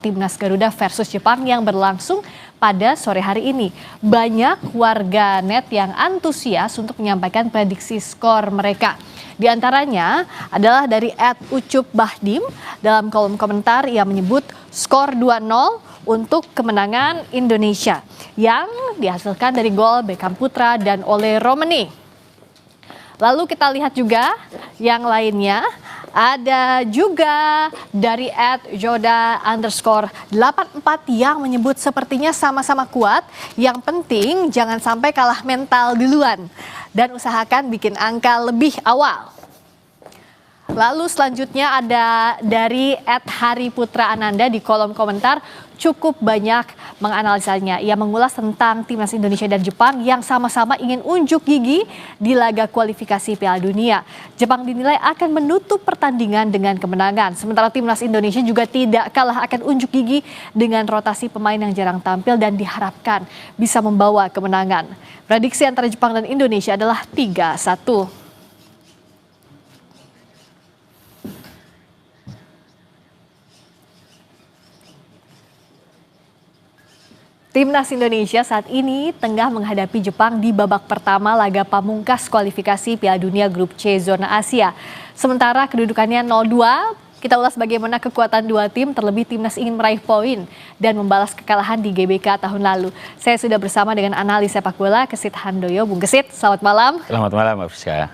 Timnas Garuda versus Jepang yang berlangsung pada sore hari ini. Banyak warga net yang antusias untuk menyampaikan prediksi skor mereka. Di antaranya adalah dari @ucupbahdim. Dalam kolom komentar ia menyebut skor 2-0 untuk kemenangan Indonesia yang dihasilkan dari gol Beckham Putra dan Ole Romeni. Lalu kita lihat juga yang lainnya. Ada juga dari @joda_84 yang menyebut sepertinya sama-sama kuat. Yang penting jangan sampai kalah mental duluan dan usahakan bikin angka lebih awal. Lalu selanjutnya ada dari @hariputraananda di kolom komentar cukup banyak menganalisanya. Ia mengulas tentang timnas Indonesia dan Jepang yang sama-sama ingin unjuk gigi di laga kualifikasi Piala Dunia. Jepang dinilai akan menutup pertandingan dengan kemenangan. Sementara timnas Indonesia juga tidak kalah akan unjuk gigi dengan rotasi pemain yang jarang tampil dan diharapkan bisa membawa kemenangan. Prediksi antara Jepang dan Indonesia adalah 3-1. Timnas Indonesia saat ini tengah menghadapi Jepang di babak pertama laga pamungkas kualifikasi Piala Dunia Grup C Zona Asia. Sementara kedudukannya 0-2, kita ulas bagaimana kekuatan dua tim, terlebih timnas ingin meraih poin dan membalas kekalahan di GBK tahun lalu. Saya sudah bersama dengan analis sepak bola Kesit Handoyo. Bung Kesit, selamat malam. Selamat malam, Mbak Friska.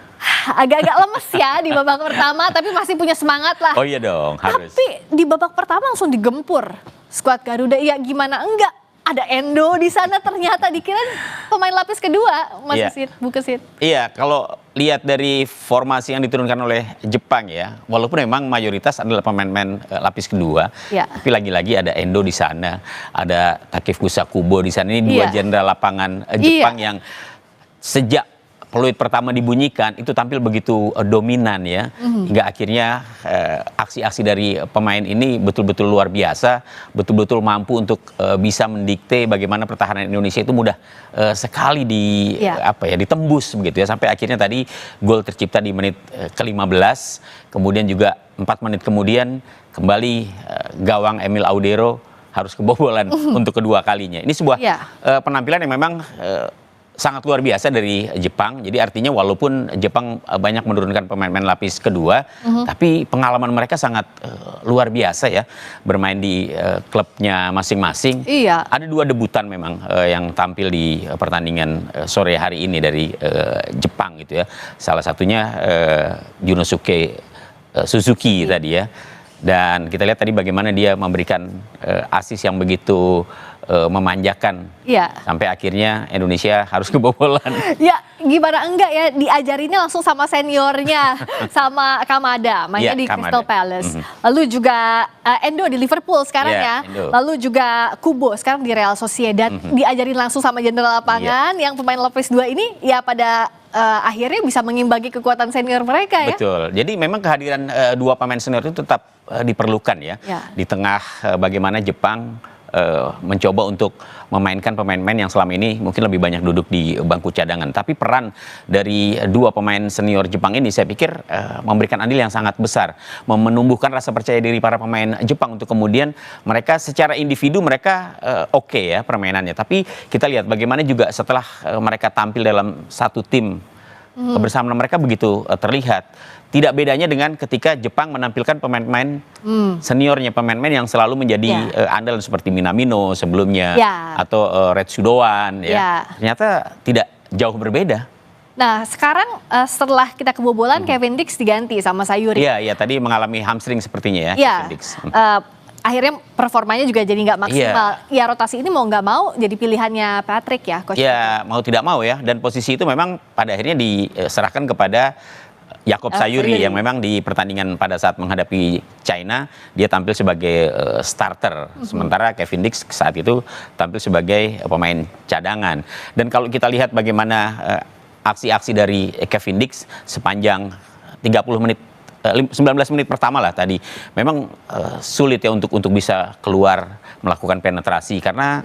Agak-agak lemes ya di babak pertama, tapi masih punya semangat lah. Oh iya dong, harus. Tapi di babak pertama langsung digempur skuad Garuda, ya gimana enggak? Ada Endo di sana, ternyata dikira pemain lapis kedua, Mas Kesit, Bu Kesit. Iya, kalau lihat dari formasi yang diturunkan oleh Jepang ya, walaupun memang mayoritas adalah pemain-pemain lapis kedua, tapi lagi-lagi ada Endo di sana, ada Takefusa Kubo di sana. Ini dua jenderal lapangan Jepang yang sejak peluit pertama dibunyikan itu tampil begitu dominan ya, hingga akhirnya aksi-aksi dari pemain ini betul-betul luar biasa, betul-betul mampu untuk bisa mendikte bagaimana pertahanan Indonesia itu mudah sekali ditembus begitu ya, sampai akhirnya tadi gol tercipta di menit ke-15, kemudian juga 4 menit kemudian kembali gawang Emil Audero harus kebobolan untuk kedua kalinya. Ini sebuah penampilan yang memang sangat luar biasa dari Jepang. Jadi artinya walaupun Jepang banyak menurunkan pemain-pemain lapis kedua, tapi pengalaman mereka sangat luar biasa ya, bermain di klubnya masing-masing. Ada 2 debutan memang yang tampil di pertandingan sore hari ini dari Jepang gitu ya. Salah satunya Yunosuke Suzuki tadi ya. Dan kita lihat tadi bagaimana dia memberikan asis yang begitu memanjakan, sampai akhirnya Indonesia harus kebobolan. Ya gimana enggak ya, diajarinnya langsung sama seniornya, sama Kamada, mainnya di Crystal Palace. Lalu juga Endo di Liverpool sekarang lalu juga Kubo sekarang di Real Sociedad, diajarin langsung sama jenderal lapangan yang pemain lapis 2 ini ya pada akhirnya bisa mengimbangi kekuatan senior mereka ya. Betul, jadi memang kehadiran 2 pemain senior itu tetap diperlukan ya, di tengah bagaimana Jepang mencoba untuk memainkan pemain-pemain yang selama ini mungkin lebih banyak duduk di bangku cadangan. Tapi peran dari 2 pemain senior Jepang ini saya pikir memberikan andil yang sangat besar, menumbuhkan rasa percaya diri para pemain Jepang untuk kemudian mereka secara individu mereka oke ya permainannya. Tapi kita lihat bagaimana juga setelah mereka tampil dalam satu tim, kebersamaan mereka begitu terlihat. Tidak bedanya dengan ketika Jepang menampilkan pemain-pemain seniornya, pemain-pemain yang selalu menjadi andalan seperti Minamino sebelumnya, atau Retsudoan ya. Ternyata tidak jauh berbeda. Nah sekarang setelah kita kebobolan, Kevin Dix diganti sama Sayuri. Iya, tadi mengalami hamstring sepertinya ya. Kevin Dix. Akhirnya performanya juga jadi nggak maksimal. Ya rotasi ini mau nggak mau jadi pilihannya Patrick ya, Coach. Ya mau tidak mau ya, dan posisi itu memang pada akhirnya diserahkan kepada Yakob Sayuri yang memang di pertandingan pada saat menghadapi China dia tampil sebagai starter, sementara Kevin Dix saat itu tampil sebagai pemain cadangan. Dan kalau kita lihat bagaimana aksi-aksi dari Kevin Dix sepanjang 19 menit pertama lah tadi, memang sulit ya untuk bisa keluar melakukan penetrasi karena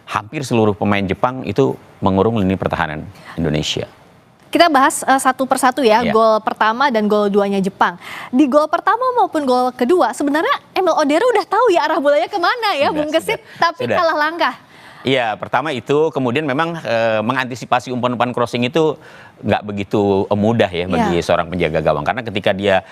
hampir seluruh pemain Jepang itu mengurung lini pertahanan Indonesia. Kita bahas satu persatu ya, gol pertama dan gol duanya Jepang. Di gol pertama maupun gol kedua, sebenarnya Emil Odero udah tahu ya arah bolanya kemana ya, Bung Gesit, tapi kalah langkah. Iya, pertama itu kemudian memang mengantisipasi umpan-umpan crossing itu nggak begitu mudah ya bagi seorang penjaga gawang. Karena ketika dia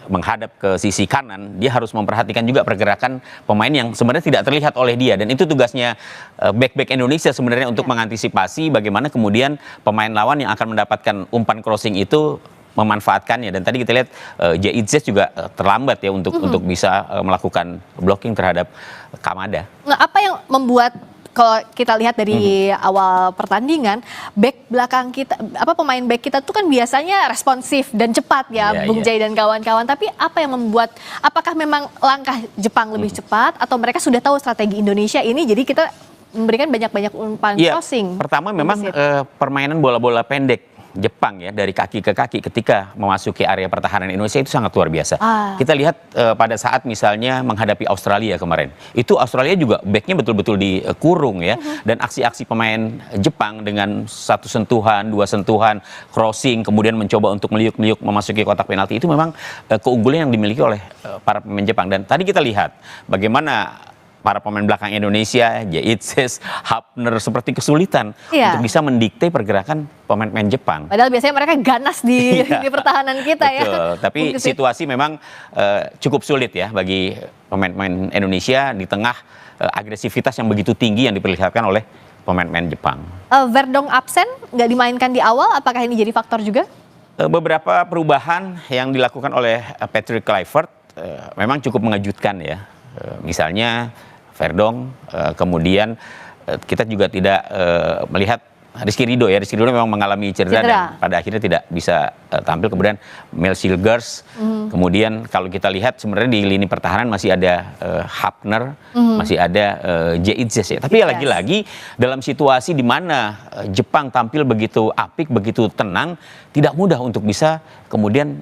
menghadap ke sisi kanan, dia harus memperhatikan juga pergerakan pemain yang sebenarnya tidak terlihat oleh dia. Dan itu tugasnya back-back Indonesia sebenarnya untuk mengantisipasi bagaimana kemudian pemain lawan yang akan mendapatkan umpan crossing itu memanfaatkannya. Dan tadi kita lihat Jaitzes juga terlambat ya untuk bisa melakukan blocking terhadap Kamada. Nah, apa yang membuat kalau kita lihat dari awal pertandingan, back belakang kita, pemain back kita tuh kan biasanya responsif dan cepat ya, Bung Jai dan kawan-kawan. Tapi apa yang membuat, apakah memang langkah Jepang lebih cepat atau mereka sudah tahu strategi Indonesia ini, jadi kita memberikan banyak-banyak umpan crossing? Pertama memang permainan bola-bola pendek Jepang ya, dari kaki ke kaki ketika memasuki area pertahanan Indonesia itu sangat luar biasa. Kita lihat pada saat misalnya menghadapi Australia kemarin, itu Australia juga backnya betul-betul dikurung ya, dan aksi-aksi pemain Jepang dengan satu sentuhan, dua sentuhan, crossing, kemudian mencoba untuk meliuk-liuk memasuki kotak penalti, itu memang keunggulan yang dimiliki oleh para pemain Jepang. Dan tadi kita lihat bagaimana para pemain belakang Indonesia, Jaitzes, Hapner seperti kesulitan untuk bisa mendikte pergerakan pemain-pemain Jepang. Padahal biasanya mereka ganas di pertahanan kita. Betul, ya. Tapi situasi memang cukup sulit ya bagi pemain-pemain Indonesia di tengah agresivitas yang begitu tinggi yang diperlihatkan oleh pemain-pemain Jepang. Verdong absen, nggak dimainkan di awal, apakah ini jadi faktor juga? Beberapa perubahan yang dilakukan oleh Patrick Kluivert memang cukup mengejutkan ya. Misalnya Verdong, kemudian kita juga tidak melihat Rizky Ridho ya. Rizky Ridho memang mengalami cedera dan pada akhirnya tidak bisa tampil. Kemudian Mel Silgers, kemudian kalau kita lihat sebenarnya di lini pertahanan masih ada Hapner, masih ada Jaitzes ya. Tapi lagi-lagi dalam situasi di mana Jepang tampil begitu apik, begitu tenang, tidak mudah untuk bisa kemudian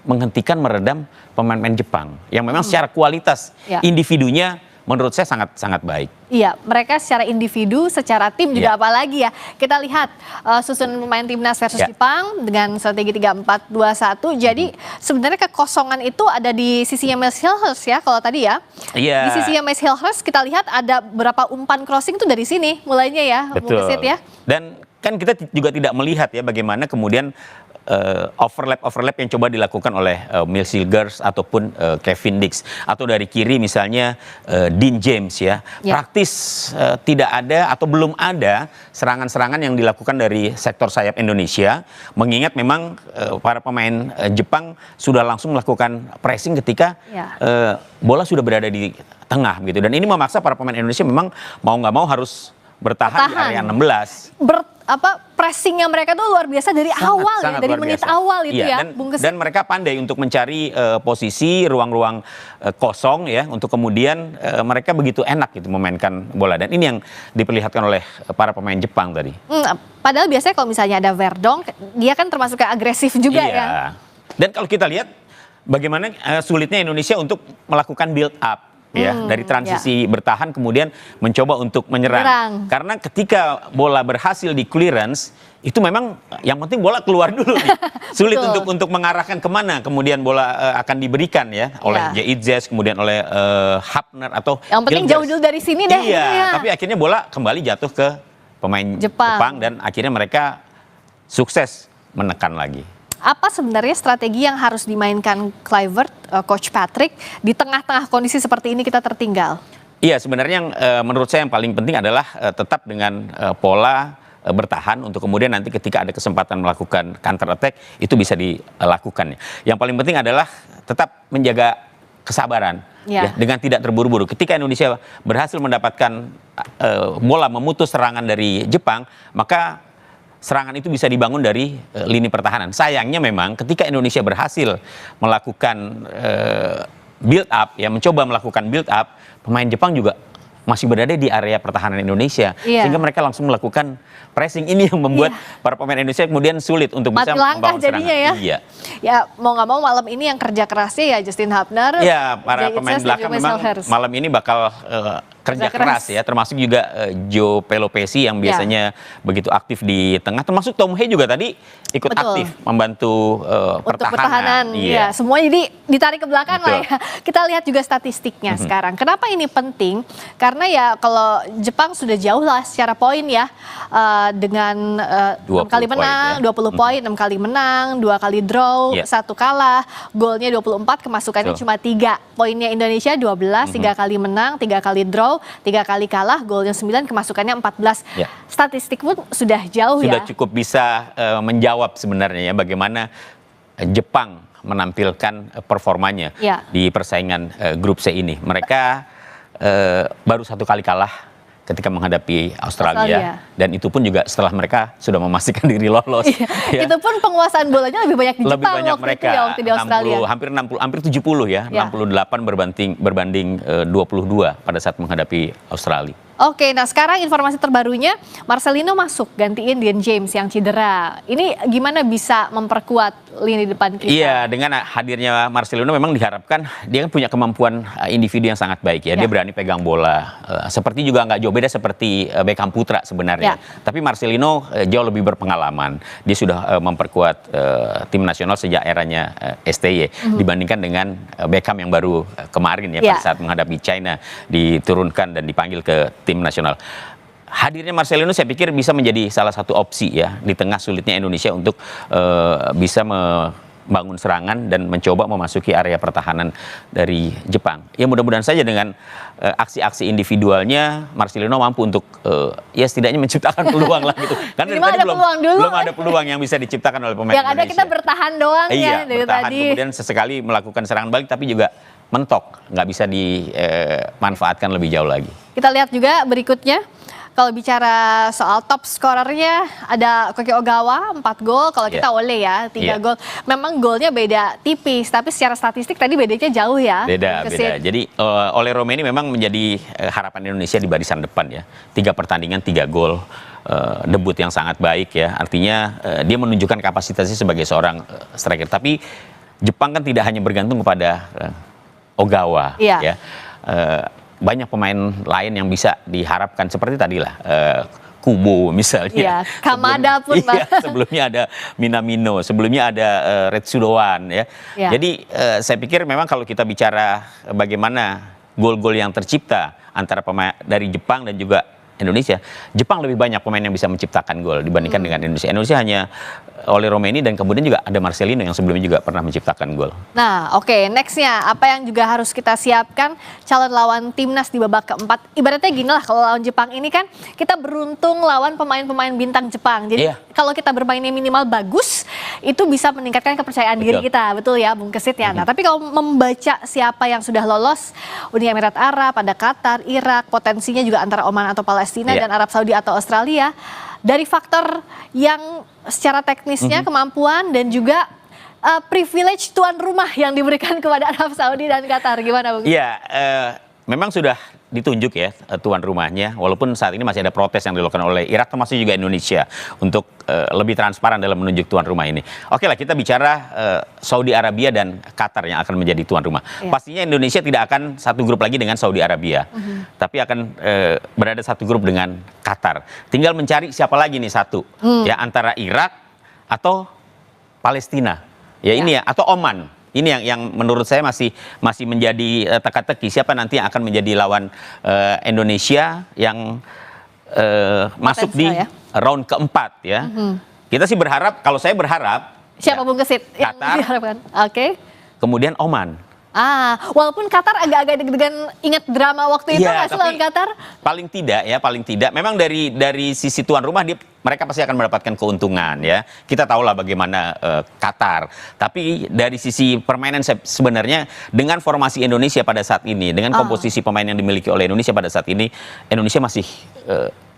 menghentikan, meredam pemain-pemain Jepang yang memang secara kualitas individunya menurut saya sangat baik. Iya, mereka secara individu, secara tim juga apalagi ya. Kita lihat susunan pemain timnas versus Jepang dengan strategi 3-4-2-1. Jadi sebenarnya kekosongan itu ada di sisinya Mats Hilgers ya kalau tadi ya. Di sisinya Mats Hilgers kita lihat ada berapa umpan crossing itu dari sini mulainya ya. Betul. Ya. Dan kan kita juga tidak melihat ya bagaimana kemudian overlap yang coba dilakukan oleh Mel Silgers ataupun Kevin Dix, atau dari kiri misalnya Dean James ya. Praktis tidak ada atau belum ada serangan-serangan yang dilakukan dari sektor sayap Indonesia, mengingat memang para pemain Jepang sudah langsung melakukan pressing ketika bola sudah berada di tengah gitu, dan ini memaksa para pemain Indonesia memang mau nggak mau harus bertahan di area 16. Pressingnya mereka tuh luar biasa dari awal ya, dari menit awal itu ya, Bung Gesit. Dan mereka pandai untuk mencari posisi ruang-ruang kosong ya, untuk kemudian mereka begitu enak gitu memainkan bola, dan ini yang diperlihatkan oleh para pemain Jepang tadi. Padahal biasanya kalau misalnya ada Verdong, dia kan termasuk kayak agresif juga ya. Dan kalau kita lihat bagaimana sulitnya Indonesia untuk melakukan build up. Ya, dari transisi bertahan kemudian mencoba untuk menyerang. Karena ketika bola berhasil di clearance, itu memang yang penting bola keluar dulu nih. Sulit untuk mengarahkan kemana kemudian bola akan diberikan ya oleh Jaitzes, kemudian oleh Hapner atau yang penting jauh dulu dari sini deh. Tapi akhirnya bola kembali jatuh ke pemain Jepang dan akhirnya mereka sukses menekan lagi. Apa sebenarnya strategi yang harus dimainkan Kluivert, Coach Patrick, di tengah-tengah kondisi seperti ini kita tertinggal? Iya, sebenarnya yang menurut saya yang paling penting adalah tetap dengan pola bertahan untuk kemudian nanti ketika ada kesempatan melakukan counter attack itu bisa dilakukan. Yang paling penting adalah tetap menjaga kesabaran ya, dengan tidak terburu-buru. Ketika Indonesia berhasil mendapatkan bola memutus serangan dari Jepang, maka serangan itu bisa dibangun dari lini pertahanan. Sayangnya memang ketika Indonesia berhasil melakukan build up, ya mencoba melakukan build up, pemain Jepang juga masih berada di area pertahanan Indonesia, sehingga mereka langsung melakukan pressing. Ini yang membuat para pemain Indonesia kemudian sulit untuk bisa membangun serangan. Ya mau nggak mau malam ini yang kerja kerasnya ya Justin Hapner, para pemain belakang memang malam ini bakal kerja keras ya, termasuk juga Joe Pelopesi yang biasanya begitu aktif di tengah, termasuk Tom Hea juga tadi ikut aktif membantu pertahanan. Iya, semuanya jadi ditarik ke belakang lah ya. Kita lihat juga statistiknya sekarang. Kenapa ini penting? Karena ya kalau Jepang sudah jauh lah secara poin ya, dengan 6 kali menang, 20 poin, 6 kali menang, 2 kali draw, 1 kalah, golnya 24, kemasukannya cuma 3. Poinnya Indonesia 12, 3 kali menang, 3 kali draw, 3 kali kalah, golnya 9, kemasukannya 14. Statistik pun sudah jauh sudah cukup bisa menjawab sebenarnya ya bagaimana Jepang menampilkan performanya di persaingan grup C ini. Mereka baru 1 kali kalah ketika menghadapi Australia. Dan itu pun juga setelah mereka sudah memastikan diri lolos. Ya. Itu pun penguasaan bolanya lebih banyak di lebih Jepang banyak waktu mereka, itu ya, waktu di Australia. 60, hampir 70 ya, 68 berbanding 22 pada saat menghadapi Australia. Oke, nah sekarang informasi terbarunya Marcelino masuk gantiin Dean James yang cedera. Ini gimana bisa memperkuat lini depan kita? Iya, dengan hadirnya Marcelino memang diharapkan dia kan punya kemampuan individu yang sangat baik ya. Dia berani pegang bola. Seperti juga nggak jauh beda seperti Beckham Putra sebenarnya. Tapi Marcelino jauh lebih berpengalaman. Dia sudah memperkuat tim nasional sejak eranya STY dibandingkan dengan Beckham yang baru kemarin ya pada saat menghadapi China diturunkan dan dipanggil ke tim nasional. Hadirnya Marcelino saya pikir bisa menjadi salah satu opsi ya di tengah sulitnya Indonesia untuk bisa membangun serangan dan mencoba memasuki area pertahanan dari Jepang. Ya mudah-mudahan saja dengan aksi-aksi individualnya Marcelino mampu untuk ya setidaknya menciptakan peluang lah gitu. Karena tadi belum ada peluang yang bisa diciptakan oleh pemain Indonesia. Yang ada kita bertahan doang ya dari bertahan, tadi. Kemudian sesekali melakukan serangan balik tapi juga mentok, nggak bisa dimanfaatkan lebih jauh lagi. Kita lihat juga berikutnya, kalau bicara soal top scorernya ada Koki Ogawa 4 gol, kalau kita Ole ya 3 gol. Memang golnya beda tipis, tapi secara statistik tadi bedanya jauh ya. Beda. Jadi Ole Romeni memang menjadi harapan Indonesia di barisan depan ya. 3 pertandingan 3 gol. Debut yang sangat baik ya. Artinya dia menunjukkan kapasitasnya sebagai seorang striker. Tapi Jepang kan tidak hanya bergantung kepada Ogawa ya. Banyak pemain lain yang bisa diharapkan seperti tadilah Kubo misalnya. Kamada pun sebelumnya ada Minamino, sebelumnya ada Retsudoan ya. Jadi saya pikir memang kalau kita bicara bagaimana gol-gol yang tercipta antara pemain dari Jepang dan juga Indonesia, Jepang lebih banyak pemain yang bisa menciptakan gol dibandingkan dengan Indonesia. Indonesia hanya Ole Romeni dan kemudian juga ada Marcelino yang sebelumnya juga pernah menciptakan gol. Nah, nextnya apa yang juga harus kita siapkan calon lawan timnas di babak keempat. Ibaratnya gini lah, kalau lawan Jepang ini kan kita beruntung lawan pemain-pemain bintang Jepang. Jadi kalau kita bermainnya minimal bagus, itu bisa meningkatkan kepercayaan diri kita, betul ya, Bung Kesit ya. Nah, tapi kalau membaca siapa yang sudah lolos, Uni Emirat Arab, ada Qatar, Irak, potensinya juga antara Oman atau Palestina dan Arab Saudi atau Australia. Dari faktor yang secara teknisnya kemampuan dan juga privilege tuan rumah yang diberikan kepada Arab Saudi dan Qatar, gimana Bung? Iya, memang sudah ditunjuk ya tuan rumahnya, walaupun saat ini masih ada protes yang dilakukan oleh Irak termasuk juga Indonesia untuk lebih transparan dalam menunjuk tuan rumah ini. Oke lah, kita bicara Saudi Arabia dan Qatar yang akan menjadi tuan rumah. Pastinya Indonesia tidak akan satu grup lagi dengan Saudi Arabia, tapi akan berada satu grup dengan Qatar. Tinggal mencari siapa lagi nih satu, ya antara Irak atau Palestina, ya ini ya, atau Oman. Ini yang menurut saya masih menjadi teka-teki siapa nanti yang akan menjadi lawan Indonesia yang masuk di round keempat ya. Kita sih berharap, kalau saya berharap siapa Bung Kesit yang diharapkan? Kemudian Oman. Walaupun Qatar agak-agak deg-degan, ingat drama waktu itu nggak sih lawan Qatar? Paling tidak. Memang dari sisi tuan rumah mereka pasti akan mendapatkan keuntungan ya. Kita tahulah bagaimana Qatar. Tapi dari sisi permainan sebenarnya dengan formasi Indonesia pada saat ini, dengan komposisi pemain yang dimiliki oleh Indonesia pada saat ini, Indonesia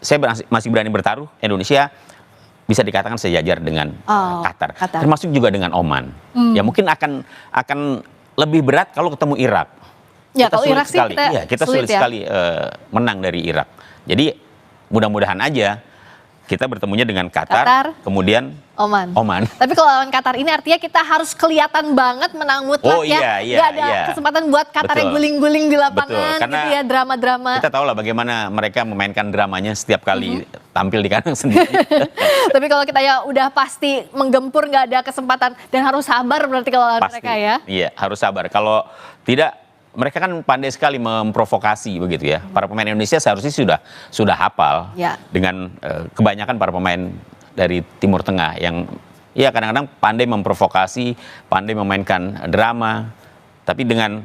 saya masih berani bertaruh. Indonesia bisa dikatakan sejajar dengan Qatar, termasuk juga dengan Oman. Ya mungkin akan lebih berat kalau ketemu Irak. Ya, kalau Irak sih kita sulit sekali menang dari Irak. Jadi mudah-mudahan aja kita bertemunya dengan Qatar. Kemudian Oman. Tapi kalau lawan Qatar ini artinya kita harus kelihatan banget menang mutlak ya. Nggak ada kesempatan buat Qatar yang guling-guling di lapangan gitu ya, drama-drama. Kita tahu lah bagaimana mereka memainkan dramanya setiap kali tampil di kandang sendiri. Tapi kalau kita ya udah pasti menggempur, nggak ada kesempatan dan harus sabar berarti kalau lawan mereka ya. Iya, harus sabar. Kalau tidak, mereka kan pandai sekali memprovokasi begitu ya. Para pemain Indonesia seharusnya sudah hafal dengan kebanyakan para pemain dari Timur Tengah yang ya kadang-kadang pandai memprovokasi, pandai memainkan drama. Tapi dengan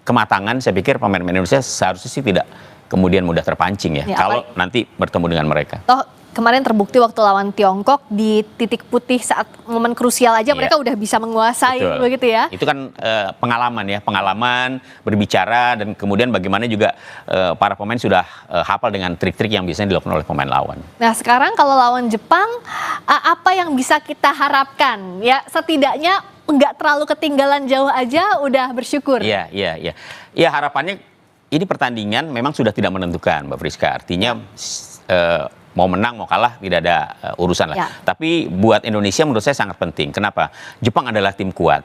kematangan saya pikir pemain-pemain Indonesia seharusnya sih tidak kemudian mudah terpancing ya kalau nanti bertemu dengan mereka. Kemarin terbukti waktu lawan Tiongkok di titik putih saat momen krusial aja mereka udah bisa menguasai begitu ya. Itu kan pengalaman berbicara dan kemudian bagaimana juga para pemain sudah hafal dengan trik-trik yang biasanya dilakukan oleh pemain lawan. Nah sekarang kalau lawan Jepang apa yang bisa kita harapkan ya, setidaknya nggak terlalu ketinggalan jauh aja udah bersyukur. Iya. Ya harapannya ini pertandingan memang sudah tidak menentukan Mbak Friska, artinya mau menang mau kalah tidak ada urusan lah. Tapi buat Indonesia menurut saya sangat penting. Kenapa? Jepang adalah tim kuat.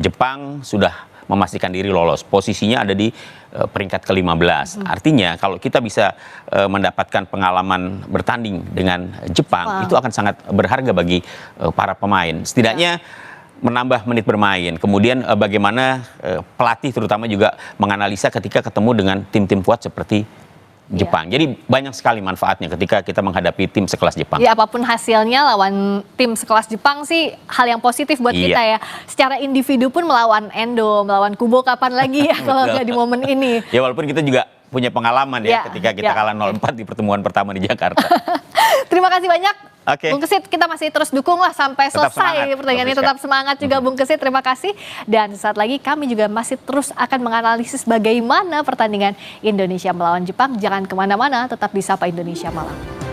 Jepang sudah memastikan diri lolos. Posisinya ada di peringkat ke-15. Artinya kalau kita bisa mendapatkan pengalaman bertanding dengan Jepang, itu akan sangat berharga bagi para pemain. Setidaknya menambah menit bermain. Kemudian bagaimana pelatih terutama juga menganalisa ketika ketemu dengan tim-tim kuat seperti Jepang. Jadi banyak sekali manfaatnya ketika kita menghadapi tim sekelas Jepang. Ya apapun hasilnya lawan tim sekelas Jepang sih hal yang positif buat kita ya. Secara individu pun melawan Endo, melawan Kubo kapan lagi ya kalau nggak di momen ini. Ya walaupun kita juga punya pengalaman ya ketika kita kalah 0-4 di pertemuan pertama di Jakarta. Terima kasih banyak. Bung Kesit, kita masih terus dukung lah sampai selesai pertandingannya. Tetap semangat juga Bung Kesit, terima kasih. Dan saat lagi kami juga masih terus akan menganalisis bagaimana pertandingan Indonesia melawan Jepang. Jangan kemana-mana, tetap di Sapa Indonesia Malam.